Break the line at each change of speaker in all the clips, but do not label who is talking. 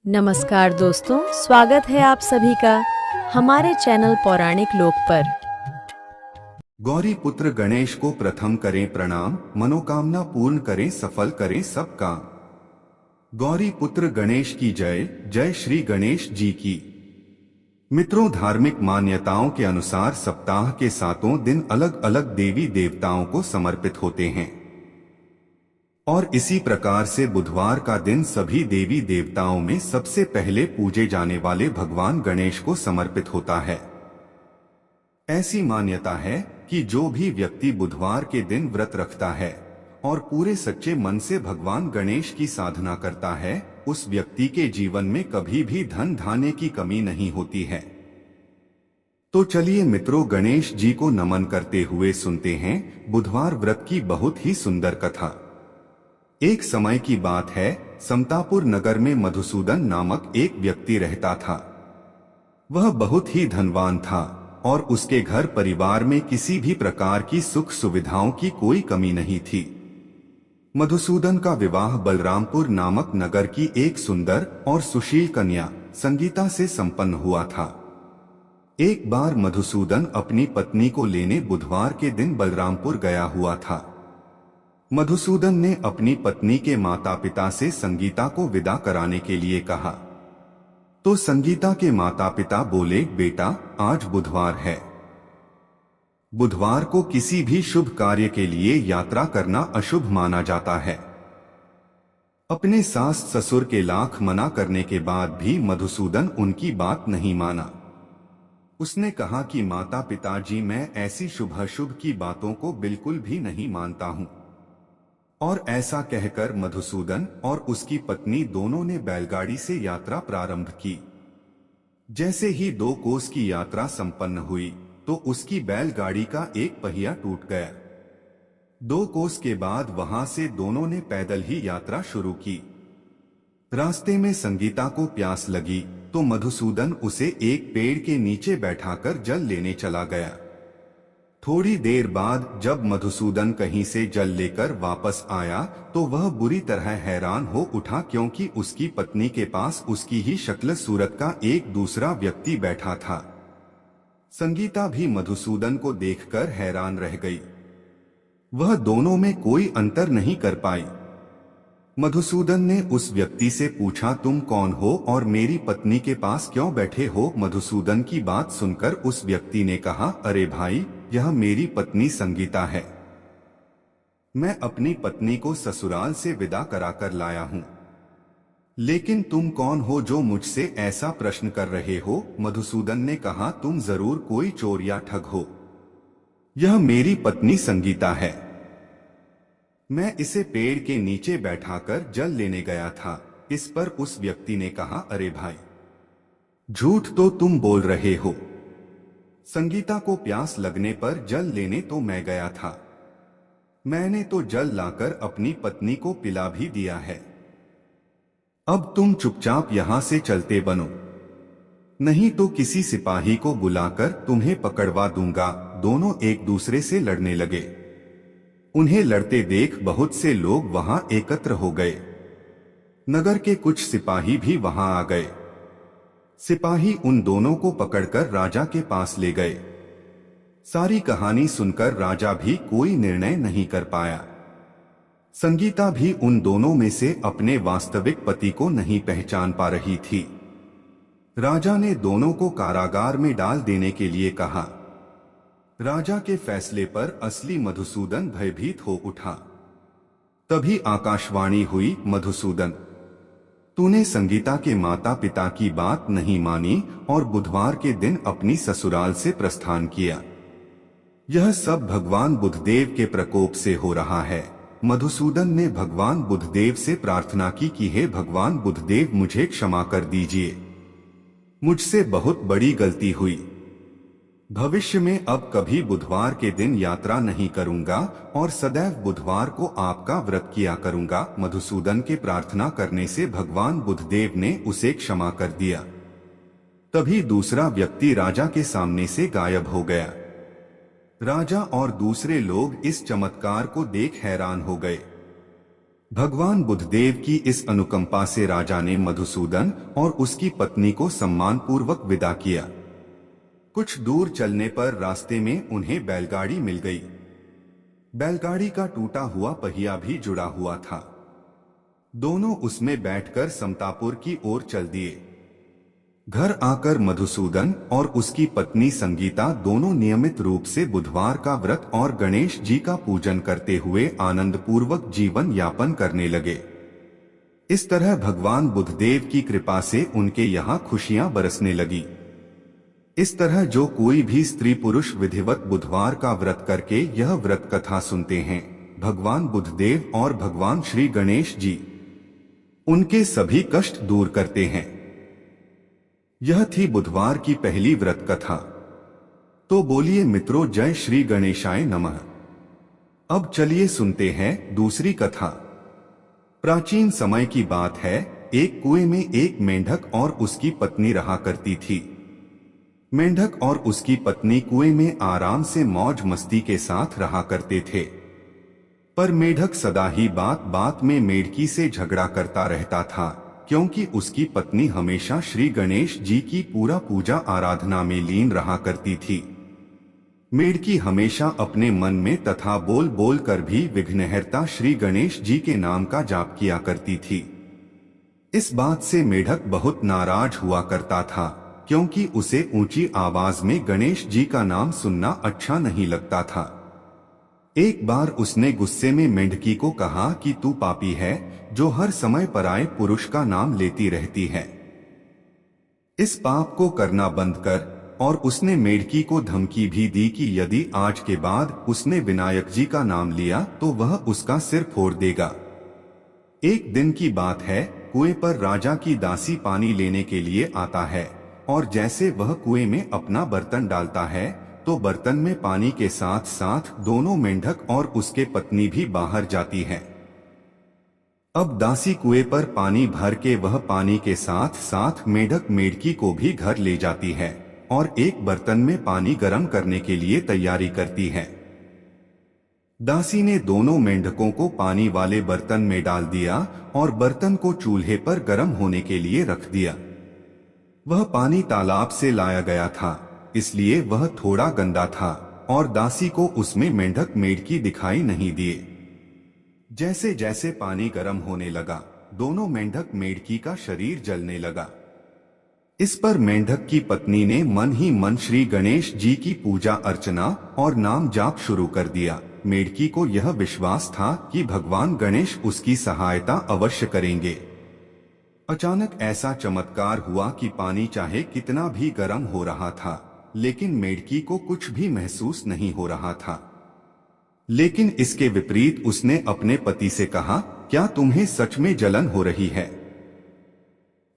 नमस्कार दोस्तों, स्वागत है आप सभी का हमारे चैनल पौराणिक लोक पर।
गौरी पुत्र गणेश को प्रथम करें प्रणाम, मनोकामना पूर्ण करें, सफल करें सब काम। गौरी पुत्र गणेश की जय। जय श्री गणेश जी की। मित्रों, धार्मिक मान्यताओं के अनुसार सप्ताह के 7 दिन अलग अलग देवी देवताओं को समर्पित होते हैं और इसी प्रकार से बुधवार का दिन सभी देवी देवताओं में सबसे पहले पूजे जाने वाले भगवान गणेश को समर्पित होता है। ऐसी मान्यता है कि जो भी व्यक्ति बुधवार के दिन व्रत रखता है और पूरे सच्चे मन से भगवान गणेश की साधना करता है, उस व्यक्ति के जीवन में कभी भी धन धान्य की कमी नहीं होती है। तो चलिए मित्रों, गणेश जी को नमन करते हुए सुनते हैं बुधवार व्रत की बहुत ही सुंदर कथा। एक समय की बात है, समतापुर नगर में मधुसूदन नामक एक व्यक्ति रहता था। वह बहुत ही धनवान था और उसके घर परिवार में किसी भी प्रकार की सुख सुविधाओं की कोई कमी नहीं थी। मधुसूदन का विवाह बलरामपुर नामक नगर की एक सुंदर और सुशील कन्या संगीता से संपन्न हुआ था। एक बार मधुसूदन अपनी पत्नी को लेने बुधवार के दिन बलरामपुर गया हुआ था। मधुसूदन ने अपनी पत्नी के माता पिता से संगीता को विदा कराने के लिए कहा, तो संगीता के माता पिता बोले, बेटा आज बुधवार है। बुधवार को किसी भी शुभ कार्य के लिए यात्रा करना अशुभ माना जाता है। अपने सास ससुर के लाख मना करने के बाद भी मधुसूदन उनकी बात नहीं माना। उसने कहा कि माता पिताजी, मैं ऐसी शुभ अशुभ की बातों को बिल्कुल भी नहीं मानता हूं। और ऐसा कहकर मधुसूदन और उसकी पत्नी दोनों ने बैलगाड़ी से यात्रा प्रारंभ की। जैसे ही 2 कोस की यात्रा संपन्न हुई तो उसकी बैलगाड़ी का एक पहिया टूट गया। 2 कोस के बाद वहां से दोनों ने पैदल ही यात्रा शुरू की। रास्ते में संगीता को प्यास लगी तो मधुसूदन उसे एक पेड़ के नीचे बैठाकर जल लेने चला गया। थोड़ी देर बाद जब मधुसूदन कहीं से जल लेकर वापस आया तो वह बुरी तरह हैरान हो उठा, क्योंकि उसकी पत्नी के पास उसकी ही शक्ल सूरत का एक दूसरा व्यक्ति बैठा था। संगीता भी मधुसूदन को देखकर हैरान रह गई। वह दोनों में कोई अंतर नहीं कर पाई। मधुसूदन ने उस व्यक्ति से पूछा, तुम कौन हो और मेरी पत्नी के पास क्यों बैठे हो? मधुसूदन की बात सुनकर उस व्यक्ति ने कहा, अरे भाई, यह मेरी पत्नी संगीता है। मैं अपनी पत्नी को ससुराल से विदा कराकर लाया हूं। लेकिन तुम कौन हो जो मुझसे ऐसा प्रश्न कर रहे हो? मधुसूदन ने कहा, तुम जरूर कोई चोर या ठग हो। यह मेरी पत्नी संगीता है। मैं इसे पेड़ के नीचे बैठाकर जल लेने गया था। इस पर उस व्यक्ति ने कहा, अरे भाई, झूठ तो तुम बोल रहे हो। संगीता को प्यास लगने पर जल लेने तो मैं गया था। मैंने तो जल लाकर अपनी पत्नी को पिला भी दिया है। अब तुम चुपचाप यहां से चलते बनो, नहीं तो किसी सिपाही को बुलाकर तुम्हें पकड़वा दूंगा। दोनों एक दूसरे से लड़ने लगे। उन्हें लड़ते देख बहुत से लोग वहां एकत्र हो गए। नगर के कुछ सिपाही भी वहां आ गए। सिपाही उन दोनों को पकड़कर राजा के पास ले गए। सारी कहानी सुनकर राजा भी कोई निर्णय नहीं कर पाया। संगीता भी उन दोनों में से अपने वास्तविक पति को नहीं पहचान पा रही थी। राजा ने दोनों को कारागार में डाल देने के लिए कहा। राजा के फैसले पर असली मधुसूदन भयभीत हो उठा। तभी आकाशवाणी हुई, मधुसूदन, तूने संगीता के माता पिता की बात नहीं मानी और बुधवार के दिन अपनी ससुराल से प्रस्थान किया। यह सब भगवान बुधदेव के प्रकोप से हो रहा है। मधुसूदन ने भगवान बुधदेव से प्रार्थना की कि हे भगवान बुधदेव, मुझे क्षमा कर दीजिए। मुझसे बहुत बड़ी गलती हुई। भविष्य में अब कभी बुधवार के दिन यात्रा नहीं करूंगा और सदैव बुधवार को आपका व्रत किया करूंगा। मधुसूदन के प्रार्थना करने से भगवान बुधदेव ने उसे क्षमा कर दिया। तभी दूसरा व्यक्ति राजा के सामने से गायब हो गया। राजा और दूसरे लोग इस चमत्कार को देख हैरान हो गए। भगवान बुद्धदेव की इस अनुकंपा से राजा ने मधुसूदन और उसकी पत्नी को सम्मानपूर्वक विदा किया। कुछ दूर चलने पर रास्ते में उन्हें बैलगाड़ी मिल गई। बैलगाड़ी का टूटा हुआ पहिया भी जुड़ा हुआ था। दोनों उसमें बैठकर समतापुर की ओर चल दिए। घर आकर मधुसूदन और उसकी पत्नी संगीता दोनों नियमित रूप से बुधवार का व्रत और गणेश जी का पूजन करते हुए आनंदपूर्वक जीवन यापन करने लगे। इस तरह भगवान बुद्धदेव की कृपा से उनके यहाँ खुशियां बरसने लगी। इस तरह जो कोई भी स्त्री पुरुष विधिवत बुधवार का व्रत करके यह व्रत कथा सुनते हैं, भगवान बुद्धदेव और भगवान श्री गणेश जी उनके सभी कष्ट दूर करते हैं। यह थी बुधवार की पहली व्रत कथा। तो बोलिए मित्रों, जय श्री गणेशाय नमः। अब चलिए सुनते हैं दूसरी कथा। प्राचीन समय की बात है, एक कुएं में एक मेंढक और उसकी पत्नी रहा करती थी। मेंढक और उसकी पत्नी कुएं में आराम से मौज मस्ती के साथ रहा करते थे। पर मेंढक सदा ही बात बात में मेंढकी से झगड़ा करता रहता था, क्योंकि उसकी पत्नी हमेशा श्री गणेश जी की पूजा आराधना में लीन रहा करती थी। मेंढकी हमेशा अपने मन में तथा बोल बोल कर भी विघ्नहर्ता श्री गणेश जी के नाम का जाप किया करती थी। इस बात से मेंढक बहुत नाराज हुआ करता था, क्योंकि उसे ऊंची आवाज में गणेश जी का नाम सुनना अच्छा नहीं लगता था। एक बार उसने गुस्से में मेंढकी को कहा कि तू पापी है, जो हर समय पराये पुरुष का नाम लेती रहती है। इस पाप को करना बंद कर। और उसने मेंढकी को धमकी भी दी कि यदि आज के बाद उसने विनायक जी का नाम लिया तो वह उसका सिर फोड़ देगा। एक दिन की बात है, कुएं पर राजा की दासी पानी लेने के लिए आता है, और जैसे वह कुएं में अपना बर्तन डालता है तो बर्तन में पानी के साथ साथ दोनों मेंढक और उसके पत्नी भी बाहर जाती है। अब दासी कुएं पर पानी भर के वह पानी के साथ साथ मेंढक मेंढकी को भी घर ले जाती है और एक बर्तन में पानी गर्म करने के लिए तैयारी करती है। दासी ने दोनों मेंढकों को पानी वाले बर्तन में डाल दिया और बर्तन को चूल्हे पर गर्म होने के लिए रख दिया। वह पानी तालाब से लाया गया था, इसलिए वह थोड़ा गंदा था और दासी को उसमें मेंढक मेंढकी दिखाई नहीं दिए। जैसे जैसे पानी गर्म होने लगा, दोनों मेंढक मेंढकी का शरीर जलने लगा। इस पर मेंढक की पत्नी ने मन ही मन श्री गणेश जी की पूजा अर्चना और नाम जाप शुरू कर दिया। मेंढकी को यह विश्वास था कि भगवान गणेश उसकी सहायता अवश्य करेंगे। अचानक ऐसा चमत्कार हुआ कि पानी चाहे कितना भी गर्म हो रहा था, लेकिन मेंढकी को कुछ भी महसूस नहीं हो रहा था। लेकिन इसके विपरीत उसने अपने पति से कहा, क्या तुम्हें सच में जलन हो रही है?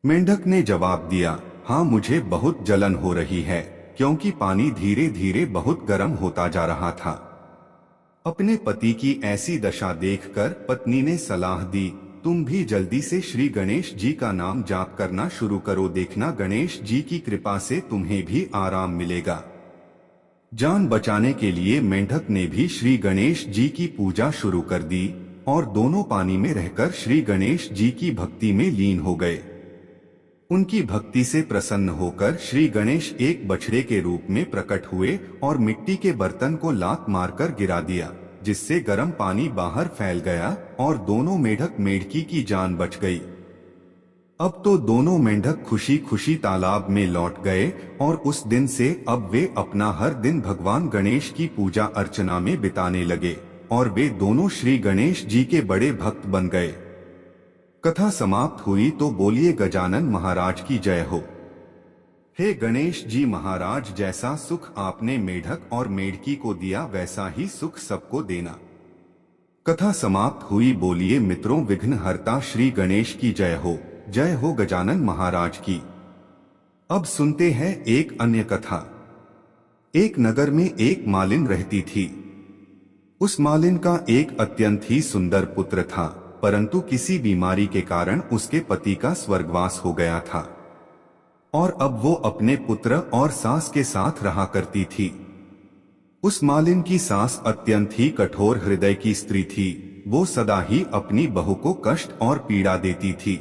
मेंढक ने जवाब दिया, हाँ मुझे बहुत जलन हो रही है, क्योंकि पानी धीरे धीरे बहुत गर्म होता जा रहा था। अपने पति की ऐसी दशा देखकर पत्नी ने सलाह दी, तुम भी जल्दी से श्री गणेश जी का नाम जाप करना शुरू करो, देखना गणेश जी की कृपा से तुम्हें भी आराम मिलेगा। जान बचाने के लिए मेंढक ने भी श्री गणेश जी की पूजा शुरू कर दी और दोनों पानी में रहकर श्री गणेश जी की भक्ति में लीन हो गए। उनकी भक्ति से प्रसन्न होकर श्री गणेश एक बछड़े के रूप में प्रकट हुए और मिट्टी के बर्तन को लात मारकर गिरा दिया, जिससे गर्म पानी बाहर फैल गया और दोनों मेंढक मेंढकी की जान बच गई। अब तो दोनों मेंढक खुशी खुशी तालाब में लौट गए और उस दिन से अब वे अपना हर दिन भगवान गणेश की पूजा अर्चना में बिताने लगे और वे दोनों श्री गणेश जी के बड़े भक्त बन गए। कथा समाप्त हुई तो बोलिए गजानन महाराज की जय हो। हे गणेश जी महाराज, जैसा सुख आपने मेंढक और मेंढकी को दिया वैसा ही सुख सबको देना। कथा समाप्त हुई। बोलिए मित्रों, विघ्नहर्ता श्री गणेश की जय हो। जय हो गजानन महाराज की। अब सुनते हैं एक अन्य कथा। एक नगर में एक मालिन रहती थी। उस मालिन का एक अत्यंत ही सुंदर पुत्र था, परंतु किसी बीमारी के कारण उसके पति का स्वर्गवास हो गया था और अब वो अपने पुत्र और सास के साथ रहा करती थी। उस मालिन की सास अत्यंत ही कठोर हृदय की स्त्री थी। वो सदा ही अपनी बहू को कष्ट और पीड़ा देती थी।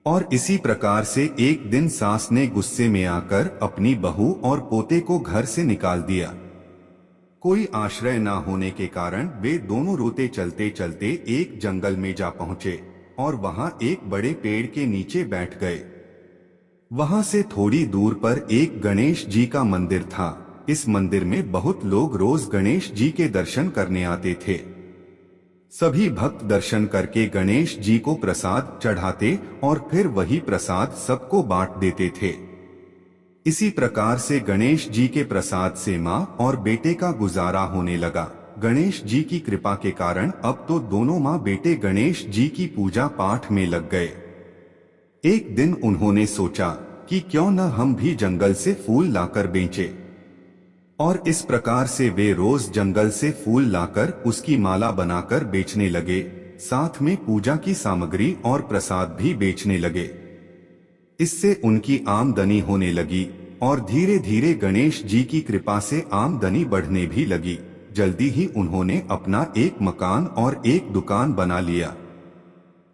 और इसी प्रकार से एक दिन सास ने गुस्से में आकर अपनी बहू और पोते को घर से निकाल दिया। कोई आश्रय न होने के कारण वे दोनों रोते चलते चलते एक जंगल में जा पहुंचे और वहां एक बड़े पेड़ के नीचे बैठ गए। वहां से थोड़ी दूर पर एक गणेश जी का मंदिर था। इस मंदिर में बहुत लोग रोज गणेश जी के दर्शन करने आते थे। सभी भक्त दर्शन करके गणेश जी को प्रसाद चढ़ाते और फिर वही प्रसाद सबको बांट देते थे। इसी प्रकार से गणेश जी के प्रसाद से माँ और बेटे का गुजारा होने लगा। गणेश जी की कृपा के कारण अब तो दोनों माँ बेटे गणेश जी की पूजा पाठ में लग गए। एक दिन उन्होंने सोचा कि क्यों न हम भी जंगल से फूल लाकर बेचें। और इस प्रकार से वे रोज जंगल से फूल लाकर उसकी माला बनाकर बेचने लगे, साथ में पूजा की सामग्री और प्रसाद भी बेचने लगे। इससे उनकी आमदनी होने लगी और धीरे धीरे गणेश जी की कृपा से आमदनी बढ़ने भी लगी। जल्दी ही उन्होंने अपना एक मकान और एक दुकान बना लिया।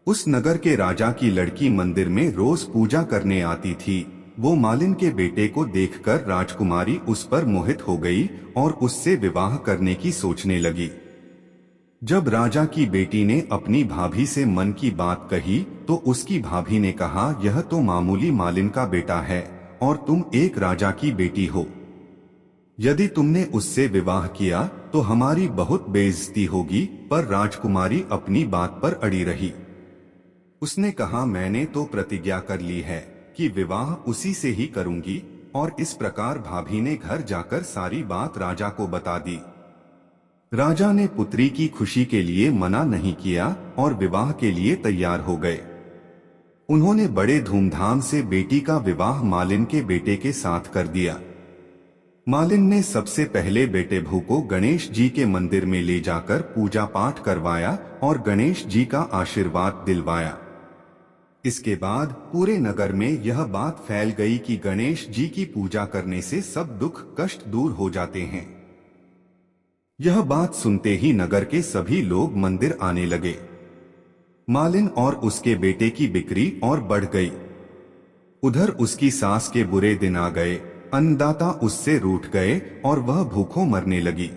उस नगर के राजा की लड़की मंदिर में रोज पूजा करने आती थी। वो मालिन के बेटे को देखकर राजकुमारी उस पर मोहित हो गई और उससे विवाह करने की सोचने लगी। जब राजा की बेटी ने अपनी भाभी से मन की बात कही तो उसकी भाभी ने कहा, यह तो मामूली मालिन का बेटा है और तुम एक राजा की बेटी हो। यदि तुमने उससे विवाह किया तो हमारी बहुत बेइज्जती होगी। पर राजकुमारी अपनी बात पर अड़ी रही। उसने कहा, मैंने तो प्रतिज्ञा कर ली है कि विवाह उसी से ही करूंगी। और इस प्रकार भाभी ने घर जाकर सारी बात राजा को बता दी। राजा ने पुत्री की खुशी के लिए मना नहीं किया और विवाह के लिए तैयार हो गए। उन्होंने बड़े धूमधाम से बेटी का विवाह मालिन के बेटे के साथ कर दिया। मालिन ने सबसे पहले बेटे भू को गणेश जी के मंदिर में ले जाकर पूजा पाठ करवाया और गणेश जी का आशीर्वाद दिलवाया। इसके बाद पूरे नगर में यह बात फैल गई कि गणेश जी की पूजा करने से सब दुख कष्ट दूर हो जाते हैं। यह बात सुनते ही नगर के सभी लोग मंदिर आने लगे। मालिन और उसके बेटे की बिक्री और बढ़ गई। उधर उसकी सास के बुरे दिन आ गए। अन्नदाता उससे रूठ गए और वह भूखों मरने लगी।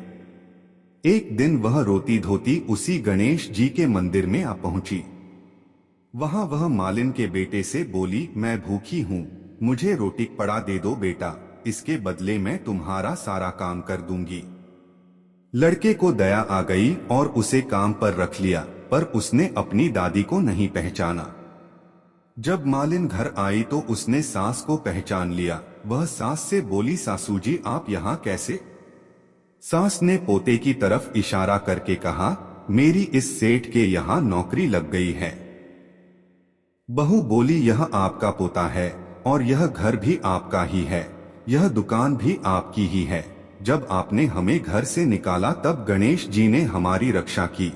एक दिन वह रोती धोती उसी गणेश जी के मंदिर में आ पहुंची। वहां वह मालिन के बेटे से बोली, मैं भूखी हूँ, मुझे रोटी पड़ा दे दो बेटा, इसके बदले मैं तुम्हारा सारा काम कर दूंगी। लड़के को दया आ गई और उसे काम पर रख लिया, पर उसने अपनी दादी को नहीं पहचाना। जब मालिन घर आई तो उसने सास को पहचान लिया। वह सास से बोली, सासू जी आप यहाँ कैसे? सास ने पोते की तरफ इशारा करके कहा, मेरी इस सेठ के यहाँ नौकरी लग गई है। बहू बोली, यह आपका पोता है और यह घर भी आपका ही है, यह दुकान भी आपकी ही है। जब आपने हमें घर से निकाला तब गणेश जी ने हमारी रक्षा की।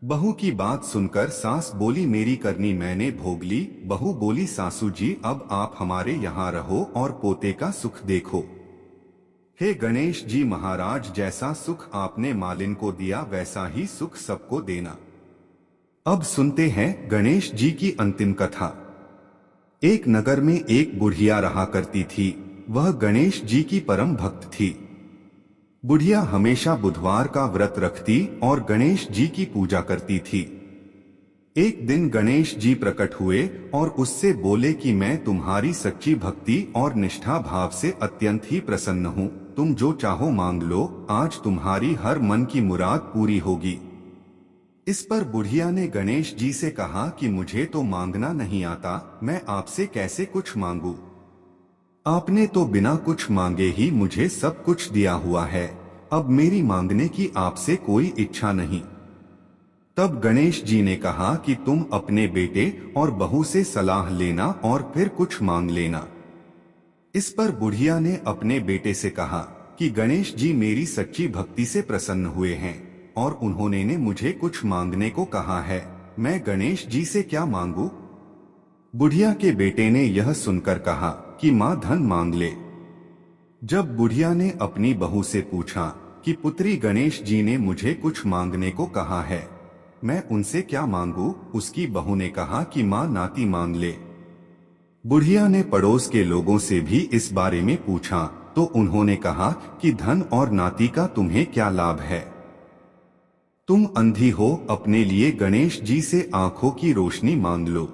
बहू की बात सुनकर सास बोली, मेरी करनी मैंने भोग ली। बहू बोली, सासू जी अब आप हमारे यहाँ रहो और पोते का सुख देखो। हे गणेश जी महाराज, जैसा सुख आपने मालिन को दिया वैसा ही सुख सबको देना। अब सुनते हैं गणेश जी की अंतिम कथा। एक नगर में एक बुढ़िया रहा करती थी। वह गणेश जी की परम भक्त थी। बुढ़िया हमेशा बुधवार का व्रत रखती और गणेश जी की पूजा करती थी। एक दिन गणेश जी प्रकट हुए और उससे बोले कि मैं तुम्हारी सच्ची भक्ति और निष्ठा भाव से अत्यंत ही प्रसन्न हूँ। तुम जो चाहो मांग लो, आज तुम्हारी हर मन की मुराद पूरी होगी। इस पर बुढ़िया ने गणेश जी से कहा कि मुझे तो मांगना नहीं आता, मैं आपसे कैसे कुछ मांगू? आपने तो बिना कुछ मांगे ही मुझे सब कुछ दिया हुआ है। अब मेरी मांगने की आपसे कोई इच्छा नहीं। तब गणेश जी ने कहा कि तुम अपने बेटे और बहू से सलाह लेना और फिर कुछ मांग लेना। इस पर बुढ़िया ने अपने बेटे से कहा कि गणेश जी मेरी सच्ची भक्ति से प्रसन्न हुए हैं और उन्होंने मुझे कुछ मांगने को कहा है। मैं गणेश जी से क्या मांगू? बुढ़िया के बेटे ने यह सुनकर कहा कि माँ धन मांग ले। जब बुढ़िया ने अपनी बहू से पूछा कि पुत्री गणेश जी ने मुझे कुछ मांगने को कहा है, मैं उनसे क्या मांगू। उसकी बहू ने कहा कि माँ नाती मांग ले। बुढ़िया ने पड़ोस के लोगों से भी इस बारे में पूछा तो उन्होंने कहा कि धन और नाती का तुम्हें क्या लाभ है, तुम अंधी हो, अपने लिए गणेश जी से आंखों की रोशनी मांग लो।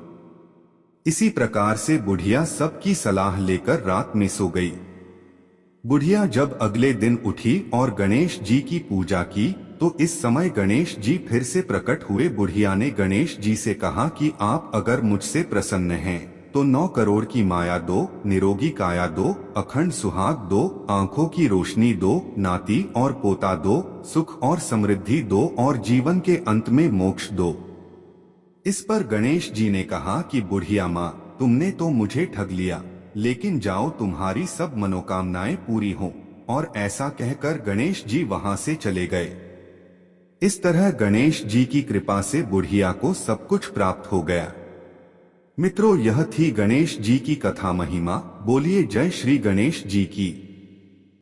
इसी प्रकार से बुढ़िया सबकी सलाह लेकर रात में सो गई। बुढ़िया जब अगले दिन उठी और गणेश जी की पूजा की तो इस समय गणेश जी फिर से प्रकट हुए। बुढ़िया ने गणेश जी से कहा कि आप अगर मुझसे प्रसन्न हैं तो 9 करोड़ की माया दो, निरोगी काया दो, अखंड सुहाग दो, आंखों की रोशनी दो, नाती और पोता दो, सुख और समृद्धि दो और जीवन के अंत में मोक्ष दो। इस पर गणेश जी ने कहा कि बुढ़िया माँ, तुमने तो मुझे ठग लिया, लेकिन जाओ तुम्हारी सब मनोकामनाएं पूरी हों। और ऐसा कहकर गणेश जी वहां से चले गए। इस तरह गणेश जी की कृपा से बुढ़िया को सब कुछ प्राप्त हो गया। मित्रों, यह थी गणेश जी की कथा महिमा। बोलिए जय श्री गणेश जी की।